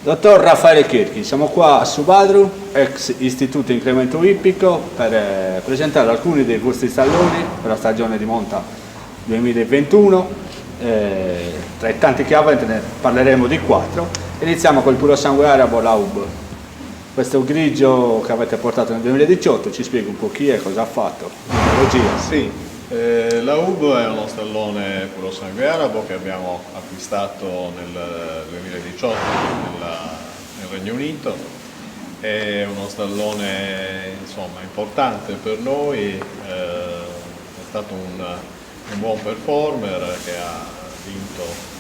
Dottor Raffaele Chierchi, siamo qua a Subadru, ex Istituto Incremento Ippico, per presentare alcuni dei vostri stalloni per la stagione di monta 2021. Tra i tanti che avete ne parleremo di 4. Iniziamo col puro sangue arabo Laub. Questo grigio che avete portato nel 2018, ci spiega un po' chi è, cosa ha fatto, l'energia. Sì. Laub è uno stallone puro sangue arabo che abbiamo acquistato nel 2018 nel Regno Unito. È uno stallone importante per noi, è stato un buon performer che ha vinto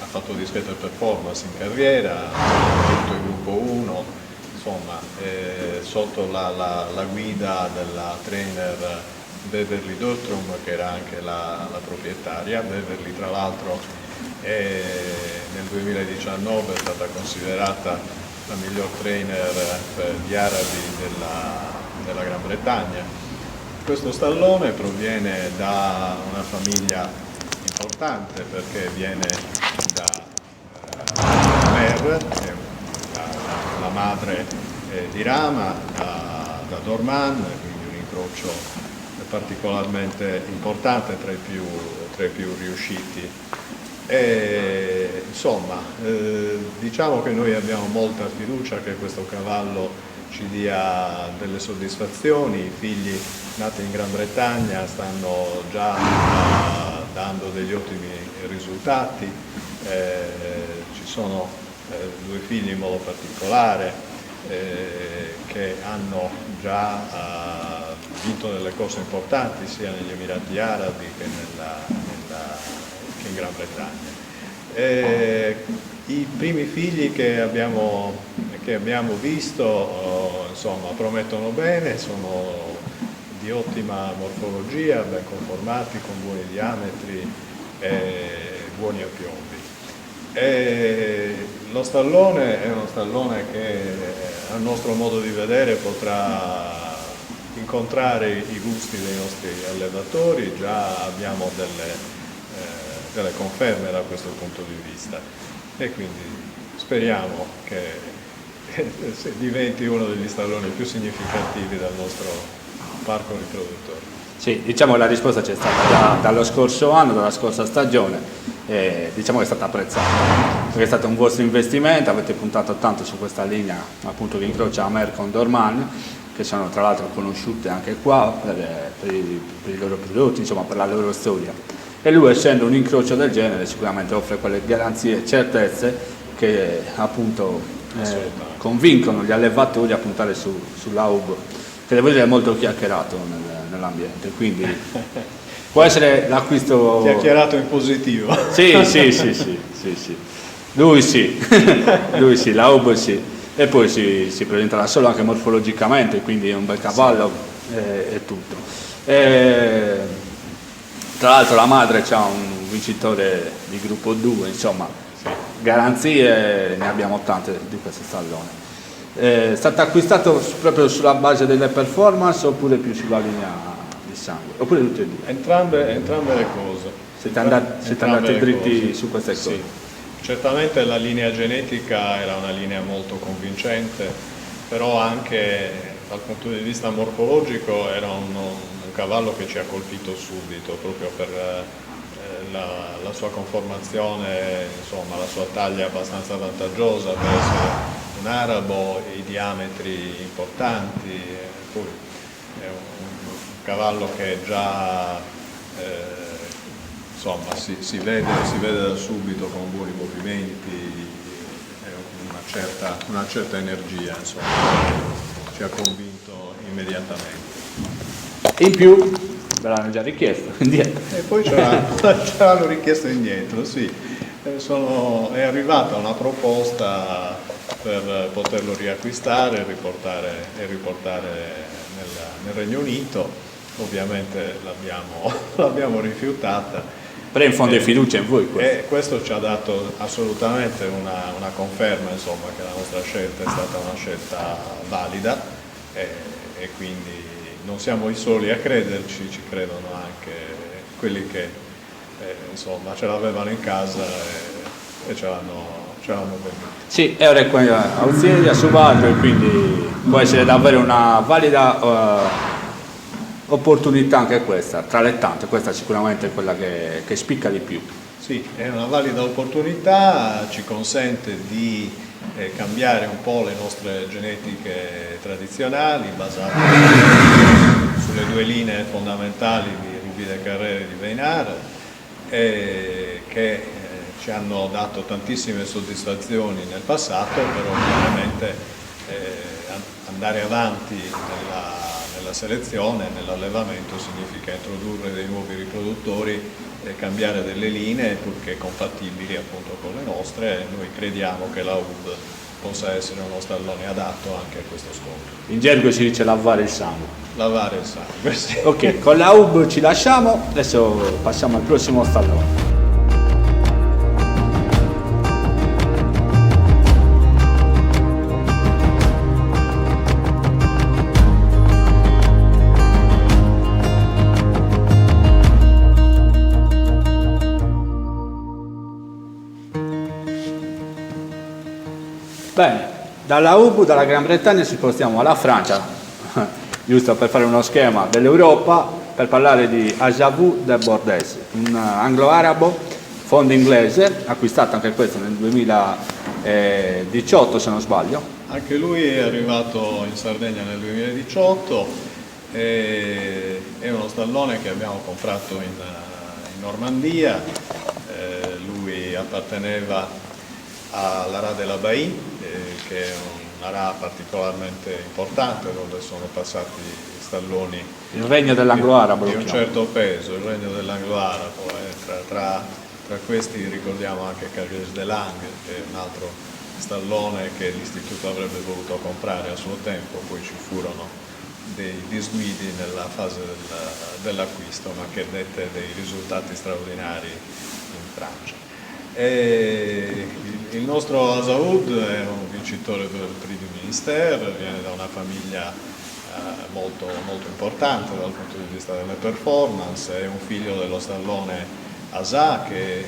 ha fatto discrete performance in carriera, ha vinto il gruppo 1. Sotto la guida della trainer Beverly Dortrum, che era anche la proprietaria. Beverly, tra l'altro, nel 2019 è stata considerata la miglior trainer per gli arabi della Gran Bretagna. Questo stallone proviene da una famiglia importante perché viene da Mer, la madre di Rama, da Dorman, quindi un incrocio particolarmente importante tra i più riusciti. Diciamo che noi abbiamo molta fiducia che questo cavallo ci dia delle soddisfazioni. I figli nati in Gran Bretagna stanno già dando degli ottimi risultati. Ci sono due figli in modo particolare che hanno già vinto delle corse importanti sia negli Emirati Arabi che in Gran Bretagna. I primi figli che abbiamo visto promettono bene, sono di ottima morfologia, ben conformati, con buoni diametri e buoni appiombi. Lo stallone è uno stallone che a nostro modo di vedere potrà incontrare i gusti dei nostri allevatori. Già abbiamo delle conferme da questo punto di vista e quindi speriamo che diventi uno degli stalloni più significativi del nostro parco riproduttori. Sì, diciamo che la risposta c'è stata dallo scorso anno, dalla scorsa stagione, e diciamo che è stata apprezzata, perché è stato un vostro investimento, avete puntato tanto su questa linea appunto che incrocia Mer con Dorman, che sono tra l'altro conosciute anche qua per i loro prodotti, per la loro storia. E lui, essendo un incrocio del genere, sicuramente offre quelle garanzie e certezze che appunto convincono gli allevatori a puntare sull'Aub, che devo dire è molto chiacchierato nell'ambiente, quindi può essere l'acquisto chiacchierato in positivo. Sì. Lui sì, l'Aub sì, e poi si presenterà solo anche morfologicamente, quindi è un bel cavallo e tutto. Tra l'altro la madre c'ha un vincitore di gruppo 2, garanzie ne abbiamo tante di questo stallone. È stato acquistato proprio sulla base delle performance oppure più sulla linea di sangue? Oppure tutte e due? Entrambe le cose. Siete andati dritti su queste cose? Sì. Certamente la linea genetica era una linea molto convincente, però anche dal punto di vista morfologico era un cavallo che ci ha colpito subito, proprio per la sua conformazione, la sua taglia abbastanza vantaggiosa per essere un arabo, i diametri importanti, poi è un cavallo che già si vede da subito con buoni movimenti, una certa energia, ci ha convinto immediatamente. In più ve l'hanno già richiesto indietro. E poi ce l'hanno richiesto indietro, sì. È arrivata una proposta per poterlo riacquistare e riportare nel Regno Unito. Ovviamente l'abbiamo rifiutata. Però in fondo è fiducia in voi questo. E questo ci ha dato assolutamente una conferma, che la nostra scelta è stata una scelta valida e quindi non siamo i soli a crederci, ci credono anche quelli che insomma ce l'avevano in casa e ce l'hanno venduta. Sì, è orecchia auxilia su Vadro e quindi può essere davvero una valida opportunità anche questa, tra le tante, questa sicuramente è quella che spicca di più. Sì, è una valida opportunità, ci consente di cambiare un po' le nostre genetiche tradizionali basate sulle due linee fondamentali di Rubide Carrere e di Veinar, che ci hanno dato tantissime soddisfazioni nel passato, però chiaramente andare avanti nella selezione, nell'allevamento significa introdurre dei nuovi riproduttori e cambiare delle linee purché compatibili appunto con le nostre, e noi crediamo che la UB possa essere uno stallone adatto anche a questo scopo. In gergo si dice lavare il sangue. Lavare il sangue, sì. Ok, con la UB ci lasciamo, adesso passiamo al prossimo stallone. Bene, dalla UB, dalla Gran Bretagna ci spostiamo alla Francia, giusto per fare uno schema dell'Europa, per parlare di Ajabu de Bordes, un anglo-arabo, fondo inglese, acquistato anche questo nel 2018 se non sbaglio. Anche lui è arrivato in Sardegna nel 2018, è uno stallone che abbiamo comprato in Normandia, lui apparteneva all'Ara della Baie, che è un'Ara particolarmente importante dove sono passati stalloni. Il regno dell'anglo-arabo. Di un certo peso, il regno dell'anglo-arabo. Tra questi ricordiamo anche Carrière de Lange, che è un altro stallone che l'istituto avrebbe voluto comprare a suo tempo, poi ci furono dei disguidi nella fase dell'acquisto, ma che dette dei risultati straordinari in Francia. Il nostro Asaoud è un vincitore del Prix du Ministère, viene da una famiglia molto importante dal punto di vista delle performance, è un figlio dello stallone Asa, che è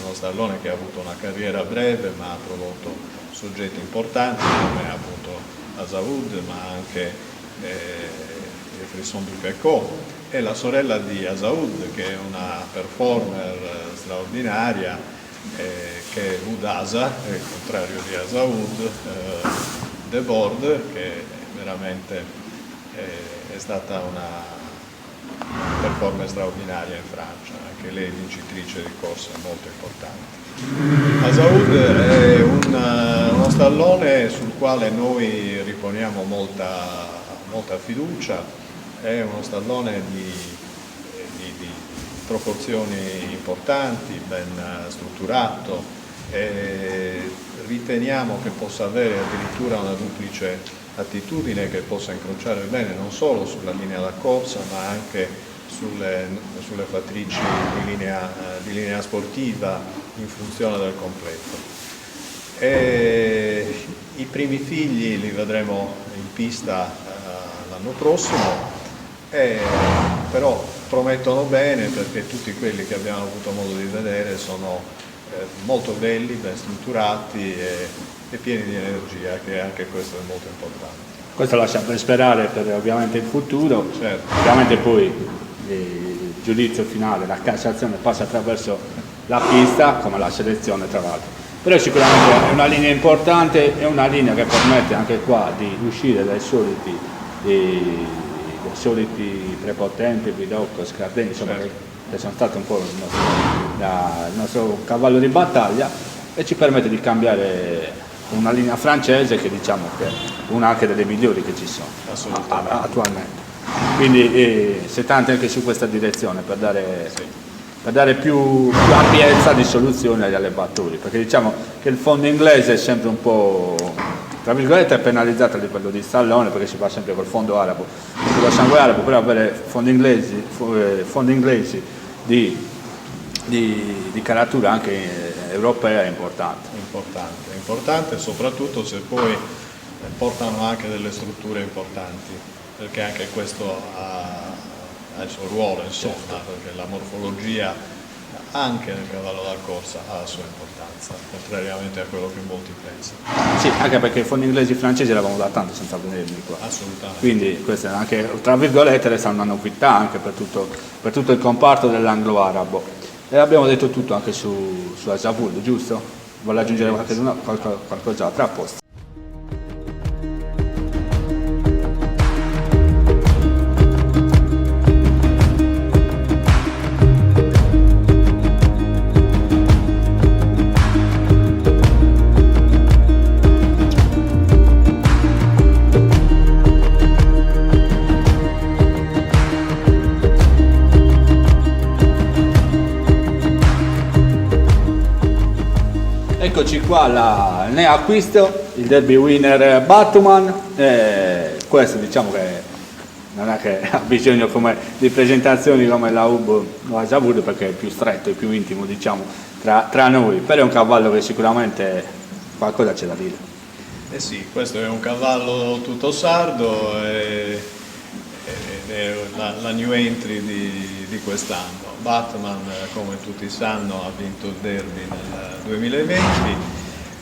uno stallone che ha avuto una carriera breve ma ha prodotto soggetti importanti come appunto Asaoud, ma anche il Frisson du Pecot, e la sorella di Asaoud, che è una performer straordinaria, che è Udasa, il contrario di Asaoud, de Borde, che veramente è stata una performer straordinaria in Francia, anche lei vincitrice di corse molto importanti. Asaoud è uno stallone sul quale noi riponiamo molta fiducia, è uno stallone di proporzioni importanti, ben strutturato, e riteniamo che possa avere addirittura una duplice attitudine, che possa incrociare bene non solo sulla linea da corsa ma anche sulle fattrici di linea sportiva in funzione del completo. I primi figli li vedremo in pista l'anno prossimo, però promettono bene, perché tutti quelli che abbiamo avuto modo di vedere sono molto belli, ben strutturati e pieni di energia, che anche questo è molto importante. Questo lascia ben sperare per ovviamente il futuro. Certo. Ovviamente poi il giudizio finale, la Cassazione passa attraverso la pista come la selezione tra l'altro. Però sicuramente è una linea importante, è una linea che permette anche qua di uscire dai soliti prepotenti, Vidocco, Scardini, insomma, certo, che sono stati un po' il nostro cavallo di battaglia, e ci permette di cambiare una linea francese che diciamo che è una anche delle migliori che ci sono attualmente. Quindi si tenta anche su questa direzione per dare più ampiezza di soluzioni agli allevatori, perché diciamo che il fondo inglese è sempre un po', tra virgolette, penalizzato a livello di stallone, perché si va sempre col fondo arabo, con sangue arabo, però avere fondi inglesi di caratura anche europea è importante. È importante soprattutto se poi portano anche delle strutture importanti, perché anche questo ha il suo ruolo, insomma, perché la morfologia anche nel cavallo da corsa ha la sua importanza, contrariamente a quello che molti pensano. Sì, anche perché i fondi inglesi e francesi eravamo da tanto senza vederli qua. Assolutamente. Quindi questa è anche, tra virgolette, resta una novità anche per tutto il comparto dell'anglo-arabo. E abbiamo detto tutto anche su Asavul, giusto? Vuole aggiungere qualcos'altro? A posto. Eccoci qua, ne acquisto il derby winner Batman. Questo diciamo che non è che ha bisogno di presentazioni come la UB o Asavul, perché è più stretto e più intimo, diciamo, tra noi, però è un cavallo che sicuramente qualcosa c'è da dire. Eh sì, questo è un cavallo tutto sardo, è la new entry di quest'anno. Batman, come tutti sanno, ha vinto il derby nel 2020,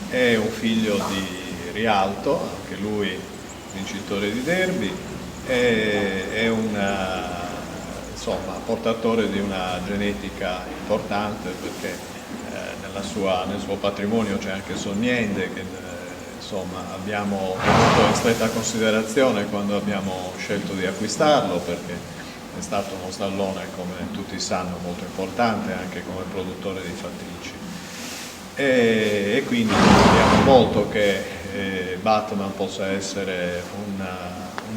è un figlio di Rialto, anche lui vincitore di derby, è insomma, portatore di una genetica importante, perché nel suo patrimonio c'è anche Sogniende, che insomma, abbiamo tenuto in stretta considerazione quando abbiamo scelto di acquistarlo, perché è stato uno stallone, come tutti sanno, molto importante anche come produttore di fattrici. E quindi speriamo molto che Batman possa essere un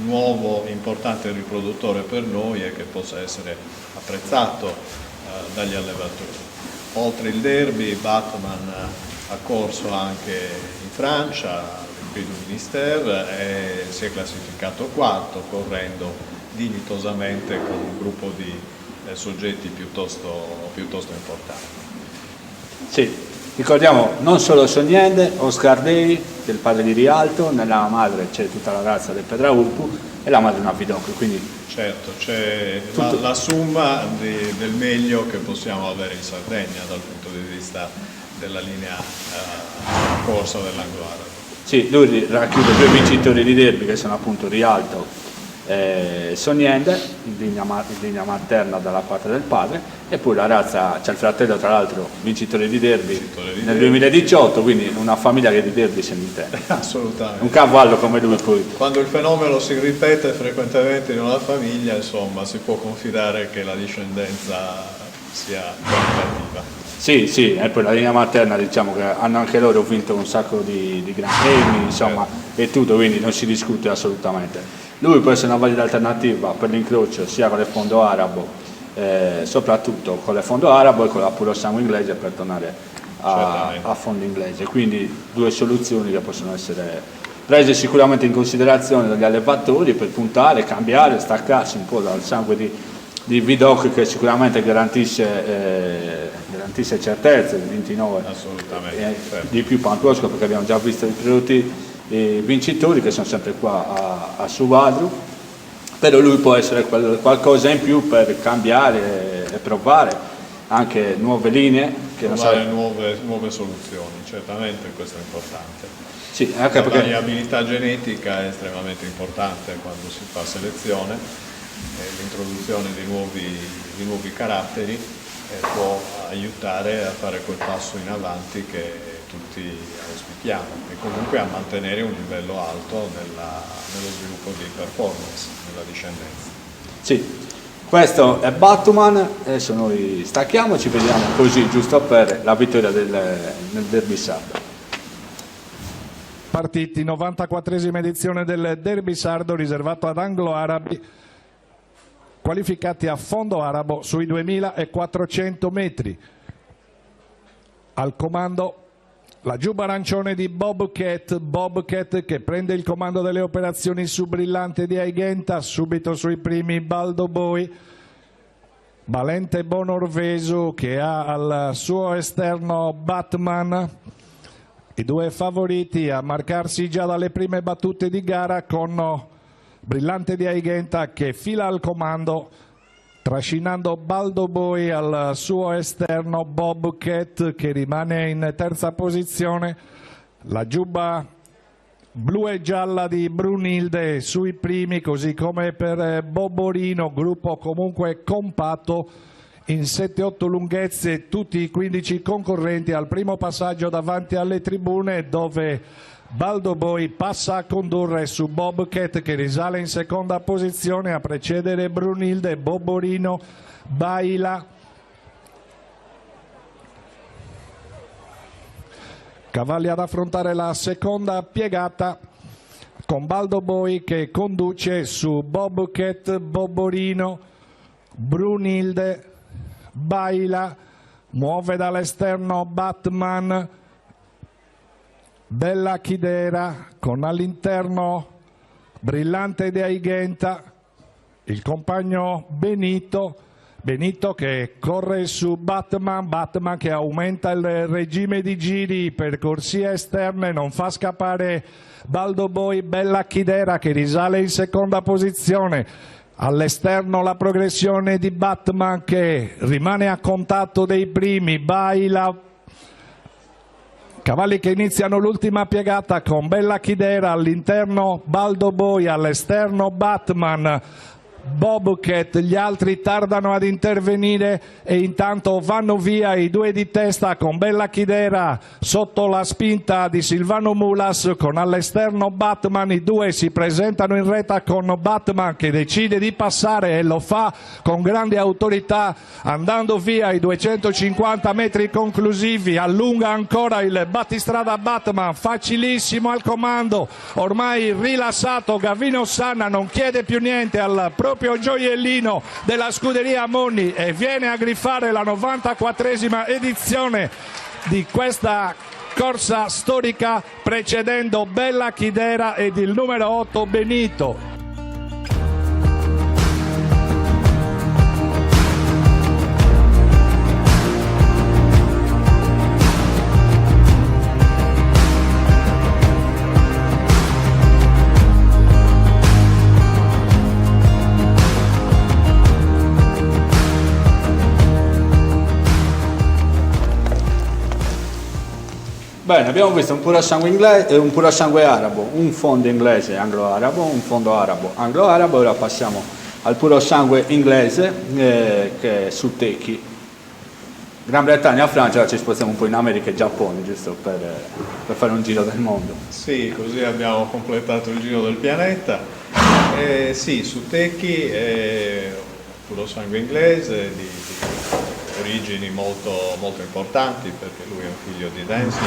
nuovo importante riproduttore per noi e che possa essere apprezzato dagli allevatori. Oltre il derby, Batman ha corso anche in Francia, al Prix du Ministère, e si è classificato quarto, correndo dignitosamente con un gruppo di soggetti piuttosto importanti. Sì, ricordiamo non solo Sogniende, Oscar Dei, del padre di Rialto, nella madre c'è tutta la razza del Pedraulpu e la madre è una Vidocco, quindi certo, c'è la somma del meglio che possiamo avere in Sardegna dal punto di vista della linea corsa dell'anglo-arabo. Sì, lui racchiude due vincitori di derby che sono appunto Rialto Sogniende, in linea materna dalla parte del padre, e poi la razza, c'è il fratello tra l'altro vincitore di derby nel 2018, quindi una famiglia che di derby se ne intende. Assolutamente. Un cavallo come lui poi. Quando il fenomeno si ripete frequentemente in una famiglia, insomma, si può confidare che la discendenza sia qualitativa. Sì, sì, e poi la linea materna diciamo che hanno anche loro vinto un sacco di gran premi, insomma, e tutto, quindi non si discute assolutamente. Lui può essere una valida alternativa per l'incrocio sia con il fondo arabo, soprattutto con il fondo arabo e con la puro sangue inglese per tornare a fondo inglese. Quindi due soluzioni che possono essere prese sicuramente in considerazione dagli allevatori per puntare, cambiare, staccarsi un po' dal sangue di Vidocq, che sicuramente garantisce certezze, 29 di più Pantuosco, perché abbiamo già visto i prodotti vincitori che sono sempre qua a Suvadru, però lui può essere qualcosa in più per cambiare e provare anche nuove linee, nuove soluzioni, certamente questo è importante. Sì, anche la perché variabilità genetica è estremamente importante quando si fa selezione, l'introduzione di nuovi caratteri può aiutare a fare quel passo in avanti che tutti auspichiamo e comunque a mantenere un livello alto nello sviluppo di performance, nella discendenza. Sì, questo è Batman, adesso noi stacchiamo, ci vediamo così giusto per la vittoria nel derby sardo. Partiti, 94esima edizione del derby sardo riservato ad anglo-arabi qualificati a fondo arabo sui 2400 metri. Al comando la giubba arancione di Bobcat che prende il comando delle operazioni su Brillante di Aigenta, subito sui primi Baldo Boi, Valente Bonorvesu che ha al suo esterno Batman, i due favoriti a marcarsi già dalle prime battute di gara con Brillante di Aigenta che fila al comando trascinando Baldo Boy al suo esterno Bobcat che rimane in terza posizione. La giubba blu e gialla di Brunilde sui primi, così come per Boborino, gruppo comunque compatto in 7-8 lunghezze, tutti i 15 concorrenti al primo passaggio davanti alle tribune, dove Baldo Boy passa a condurre su Bobcat che risale in seconda posizione, a precedere Brunilde, Boborino, Baila, cavalli ad affrontare la seconda piegata con Baldo Boy che conduce su Bobcat, Boborino, Brunilde, Baila, muove dall'esterno Batman, Bella Chidera con all'interno Brillante de Aigenta, il compagno Benito che corre su Batman che aumenta il regime di giri per corsie esterne, non fa scappare Baldo Boy. Bella Chidera che risale in seconda posizione, all'esterno la progressione di Batman che rimane a contatto dei primi, Baila, cavalli che iniziano l'ultima piegata con Bella Chidera, all'interno Baldo Boy, all'esterno Batman, Bobcat, gli altri tardano ad intervenire e intanto vanno via i due di testa con Bella Chidera sotto la spinta di Silvano Mulas con all'esterno Batman. I due si presentano in retta con Batman che decide di passare e lo fa con grande autorità, andando via i 250 metri conclusivi, allunga ancora il battistrada Batman, facilissimo al comando, ormai rilassato. Gavino Sanna non chiede più niente al proprio gioiellino della scuderia Monni e viene a griffare la 94esima edizione di questa corsa storica, precedendo Bella Chidera ed il numero 8 Benito. Bene, abbiamo visto un puro sangue inglese, un puro sangue arabo, un fondo inglese anglo-arabo, un fondo arabo anglo-arabo. Ora passiamo al puro sangue inglese che è su Tecchi. Gran Bretagna, Francia, ora ci spostiamo un po' in America e Giappone, giusto per fare un giro del mondo. Sì, così abbiamo completato il giro del pianeta. Sì, su Tecchi è puro sangue inglese di origini molto importanti, perché lui è un figlio di Dancing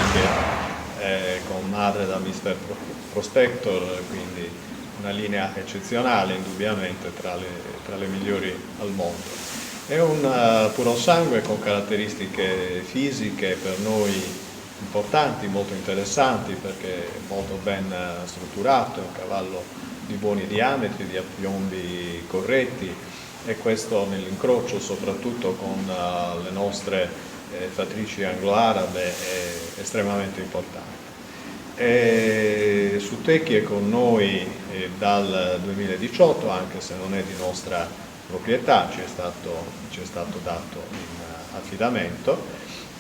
con madre da Mr. Prospector, quindi una linea eccezionale indubbiamente tra le migliori al mondo. È un puro sangue con caratteristiche fisiche per noi importanti, molto interessanti, perché è molto ben strutturato, è un cavallo di buoni diametri, di appiombi corretti, e questo nell'incrocio soprattutto con le nostre fatrici anglo-arabe è estremamente importante. Su Tecchi è con noi dal 2018, anche se non è di nostra proprietà, ci è stato dato in affidamento,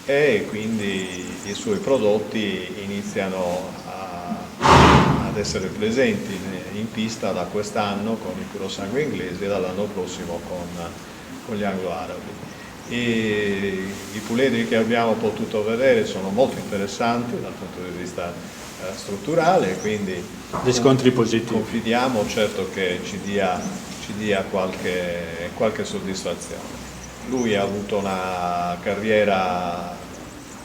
e quindi i suoi prodotti iniziano ad essere presenti in pista da quest'anno con il puro sangue inglese e dall'anno prossimo con gli anglo-arabi. I puledri che abbiamo potuto vedere sono molto interessanti dal punto di vista strutturale, quindi riscontri positivi. Confidiamo certo che ci dia qualche soddisfazione. Lui ha avuto una carriera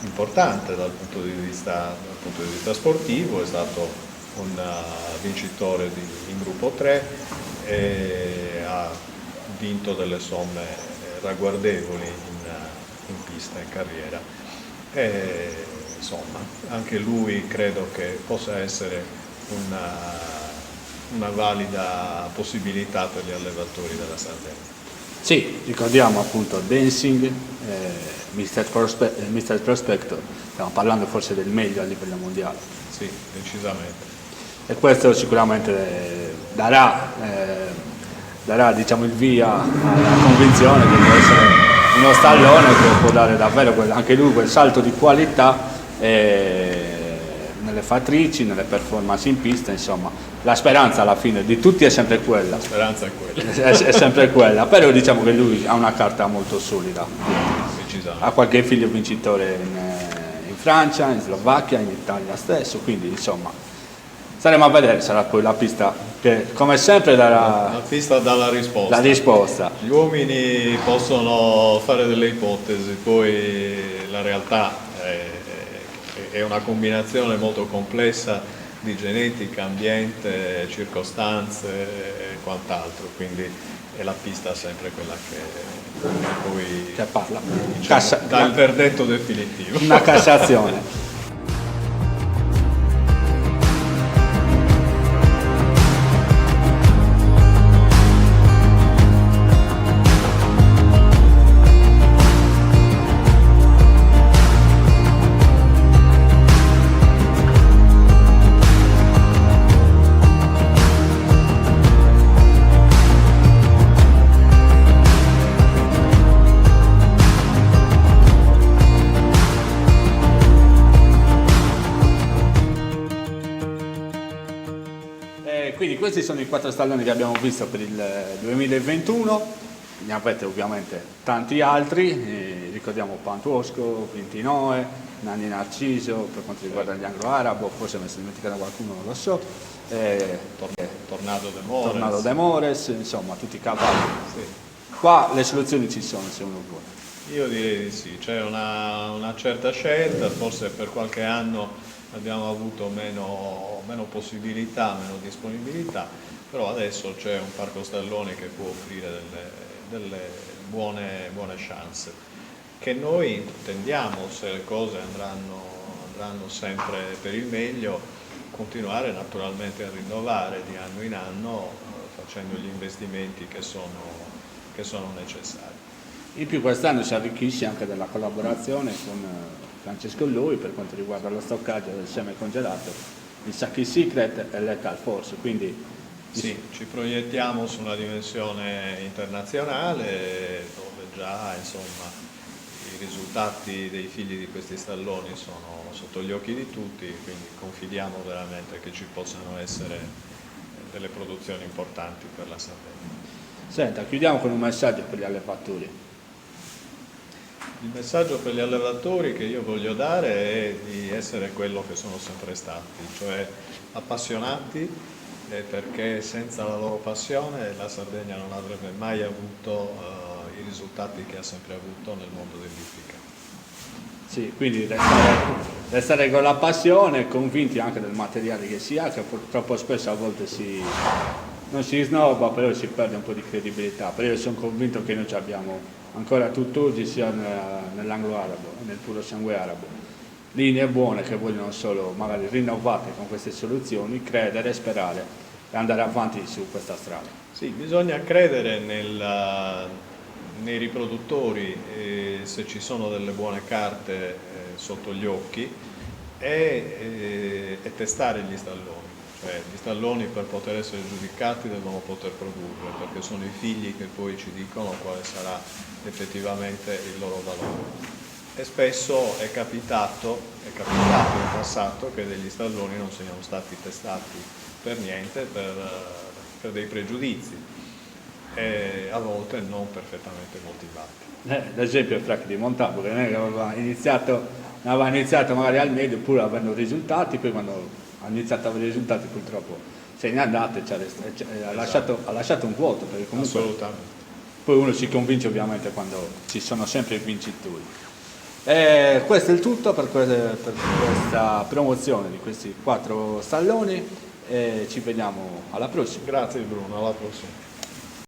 importante dal punto di vista sportivo, è stato un vincitore in gruppo 3 e ha vinto delle somme ragguardevoli in pista, in carriera. Insomma, anche lui credo che possa essere una valida possibilità per gli allevatori della Sardegna. Sì, ricordiamo appunto Dancing, Mr. Prospector, stiamo parlando forse del meglio a livello mondiale. Sì, decisamente. E questo sicuramente darà darà diciamo, il via alla convinzione che può essere uno stallone che può dare davvero anche lui quel salto di qualità nelle fattrici, nelle performance in pista, insomma la speranza alla fine di tutti è sempre quella. La speranza è quella. È sempre quella, però diciamo che lui ha una carta molto solida, Decisamente. ha qualche figlio vincitore in Francia, in Slovacchia, in Italia stesso, quindi insomma staremo a vedere, sarà poi la pista che come sempre darà La pista dà la risposta. la risposta. Gli uomini possono fare delle ipotesi, poi la realtà è una combinazione molto complessa di genetica, ambiente, circostanze e quant'altro, quindi è la pista sempre quella che poi Che parla. diciamo, dà il verdetto definitivo. Una Cassazione. Quindi questi sono i 4 stalloni che abbiamo visto per il 2021, ne avete ovviamente tanti altri, ricordiamo Pantuosco, Vintinoe, Nanni Narciso per quanto riguarda gli anglo-arabo, forse mi sto dimenticando qualcuno, non lo so, Tornado de Mores. Tornado de Mores, insomma tutti i cavalli. Sì. Qua le soluzioni ci sono se uno vuole. Io direi di sì, c'è una certa scelta, forse per qualche anno abbiamo avuto meno possibilità, meno disponibilità, però adesso c'è un parco stalloni che può offrire delle buone chance, che noi intendiamo, se le cose andranno sempre per il meglio, continuare naturalmente a rinnovare di anno in anno, facendo gli investimenti che sono necessari. In più quest'anno si arricchisce anche della collaborazione con Francesco Lui per quanto riguarda lo stoccaggio del seme congelato, il Sacchi Secret e l'Etal Force, quindi sì, ci proiettiamo su una dimensione internazionale dove già insomma, i risultati dei figli di questi stalloni sono sotto gli occhi di tutti, quindi confidiamo veramente che ci possano essere delle produzioni importanti per la Sardegna. Senta, chiudiamo con un messaggio per gli allevatori. Il messaggio per gli allevatori che io voglio dare è di essere quello che sono sempre stati, cioè appassionati, perché senza la loro passione la Sardegna non avrebbe mai avuto i risultati che ha sempre avuto nel mondo dell'ippica. Sì, quindi restare con la passione, convinti anche del materiale che si ha, che troppo spesso a volte non si snobba, però si perde un po' di credibilità. Però io sono convinto che noi ci abbiamo ancora tutt'oggi, sia nell'anglo-arabo e nel puro sangue arabo, linee buone che vogliono solo magari rinnovate con queste soluzioni, credere, sperare e andare avanti su questa strada. Sì, bisogna credere nei riproduttori, se ci sono delle buone carte sotto gli occhi e testare gli stalloni. Cioè, gli stalloni per poter essere giudicati devono poter produrre, perché sono i figli che poi ci dicono quale sarà effettivamente il loro valore. E spesso è capitato in passato che degli stalloni non siano stati testati per niente, per dei pregiudizi e a volte non perfettamente motivati. L'esempio è Frank di Montalvo, che noi aveva iniziato magari al medio pur avendo risultati, poi quando ha iniziato a avere risultati purtroppo se n'è andato e ha lasciato un vuoto, perché comunque Assolutamente. poi uno si convince ovviamente quando ci sono sempre i vincitori. Questo è il tutto per questa promozione di questi 4 stalloni e ci vediamo alla prossima. Grazie Bruno, alla prossima.